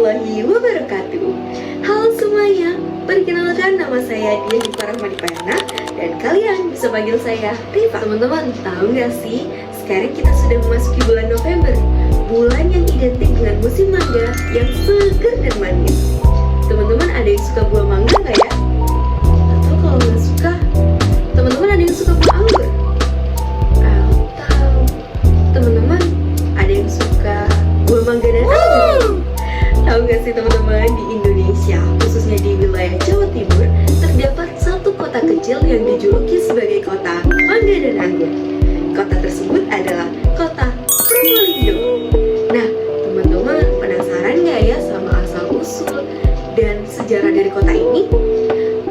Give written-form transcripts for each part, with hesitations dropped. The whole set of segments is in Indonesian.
warahmatullahi wabarakatuh. Halo semuanya, perkenalkan nama saya Diah Rahmadipayana dan kalian bisa panggil saya Rifa. Teman-teman, tahu nggak sih, sekarang kita sudah memasuki bulan November, bulan yang identik dengan musim mangga yang segar dan manis. Teman-teman ada yang suka buah mangga nggak ya? Atau kalau nggak suka, teman-teman ada yang suka buah anggur? Atau teman-teman ada yang suka buah mangga dan anggur? Tahu nggak sih teman-teman, di Indonesia, khususnya di wilayah Jawa Timur, terdapat satu kota kecil yang dijuluki sebagai kota mangga dan anggur. Kota tersebut adalah kota Probolinggo. Nah, teman-teman penasaran nggak ya sama asal-usul dan sejarah dari kota ini?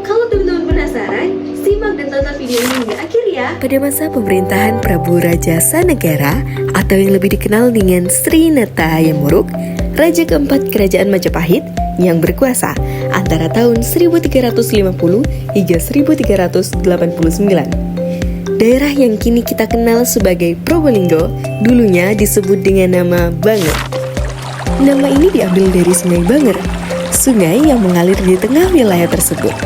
Kalau teman-teman penasaran, simak dan tonton video ini hingga akhir ya. Pada masa pemerintahan Prabu Raja Sanegara atau yang lebih dikenal dengan Sri Nata Yamuruk, Raja keempat Kerajaan Majapahit yang berkuasa antara tahun 1350 hingga 1389. Daerah yang kini kita kenal sebagai Probolinggo dulunya disebut dengan nama Banger. Nama ini diambil dari Sungai Banger, sungai yang mengalir di tengah wilayah tersebut.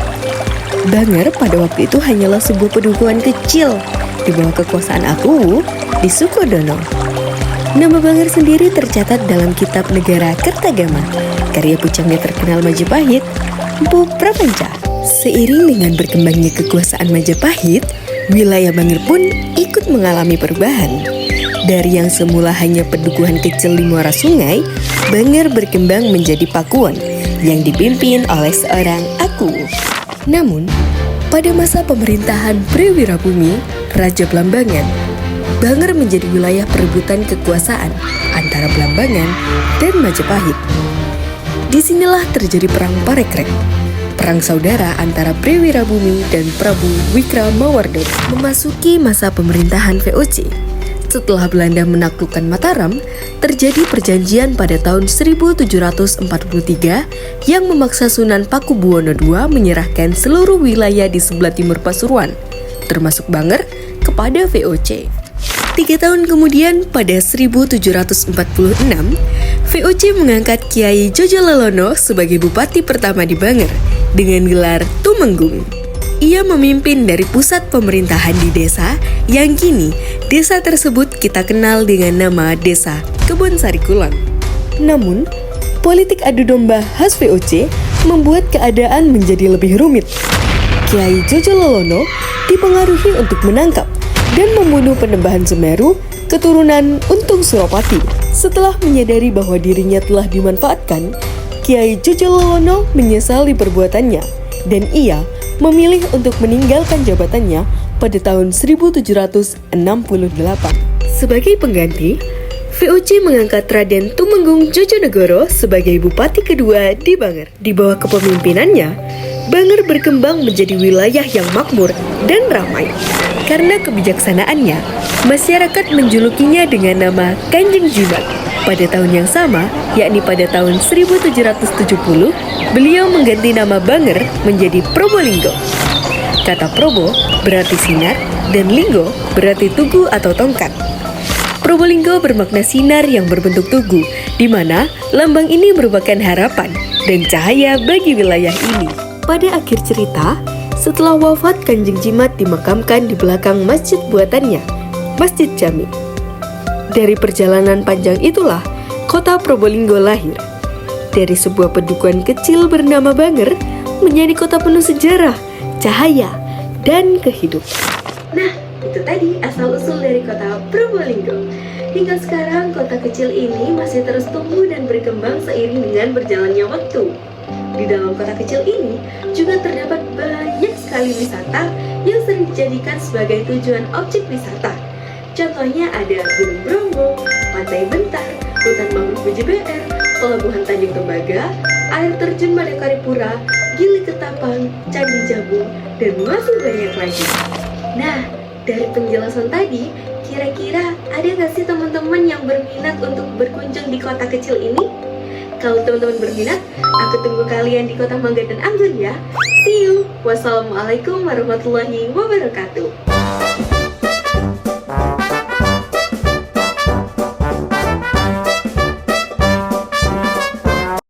Banger pada waktu itu hanyalah sebuah pedukuhan kecil di bawah kekuasaan Aku di Sukodono. Nama Banger sendiri tercatat dalam kitab Negara Kertagama, karya pucangnya terkenal Majapahit, Mpu Prapanca. Seiring dengan berkembangnya kekuasaan Majapahit, wilayah Banger pun ikut mengalami perubahan. Dari yang semula hanya pedukuhan kecil di muara sungai, Banger berkembang menjadi pakuan yang dipimpin oleh seorang Aku. Namun, pada masa pemerintahan Prewirabumi, Raja Blambangan, Banger menjadi wilayah perebutan kekuasaan antara Blambangan dan Majapahit. Disinilah terjadi perang Parekrek, perang saudara antara Prewirabumi dan Prabu Wikramawardhana. Memasuki masa pemerintahan VOC, setelah Belanda menaklukkan Mataram, terjadi perjanjian pada tahun 1743 yang memaksa Sunan Pakubuwono II menyerahkan seluruh wilayah di sebelah timur Pasuruan, termasuk Banger, kepada VOC. 3 tahun kemudian, pada 1746, VOC mengangkat Kiai Jojololono sebagai bupati pertama di Banger dengan gelar Tumenggung. Ia memimpin dari pusat pemerintahan di desa yang kini desa tersebut kita kenal dengan nama Desa Kebonsari Kulon. Namun, politik adu domba khas VOC membuat keadaan menjadi lebih rumit. Kiai Jojololono dipengaruhi untuk menangkap dan membunuh Penembahan Semeru, keturunan Untung Suropati. Setelah menyadari bahwa dirinya telah dimanfaatkan, Kiai Jojololono menyesali perbuatannya dan ia memilih untuk meninggalkan jabatannya pada tahun 1768. Sebagai pengganti, VOC mengangkat Raden Tumenggung Jojonegoro sebagai bupati kedua di Banger. Di bawah kepemimpinannya, Banger berkembang menjadi wilayah yang makmur dan ramai. Karena kebijaksanaannya, masyarakat menjulukinya dengan nama Kanjeng Jimat. Pada tahun yang sama, yakni pada tahun 1770, beliau mengganti nama Banger menjadi Probolinggo. Kata Probo berarti sinar dan Linggo berarti tugu atau tongkat. Probolinggo bermakna sinar yang berbentuk tugu, di mana lambang ini merupakan harapan dan cahaya bagi wilayah ini. Pada akhir cerita, setelah wafat Kanjeng Jimat dimakamkan di belakang masjid buatannya, Masjid Jami. Dari perjalanan panjang itulah kota Probolinggo lahir. Dari sebuah pedukuhan kecil bernama Banger menjadi kota penuh sejarah, cahaya, dan kehidupan. Nah, itu tadi asal-usul dari kota Probolinggo. Hingga sekarang kota kecil ini masih terus tumbuh dan berkembang seiring dengan berjalannya waktu. Di dalam kota kecil ini juga terdapat banyak sekali wisata yang sering dijadikan sebagai tujuan objek wisata. Contohnya ada Gunung Bromo, Pantai Bentar, Hutan Mangrove BJBR, Pelabuhan Tanjung Tembaga, Air Terjun Madakaripura, Gili Ketapang, Candi Jabung, dan masih banyak lagi. Nah, dari penjelasan tadi, kira-kira ada nggak sih teman-teman yang berminat untuk berkunjung di kota kecil ini? Kalau teman-teman berminat, aku tunggu kalian di Kota Mangga dan Anggur ya. See you. Wassalamualaikum warahmatullahi wabarakatuh.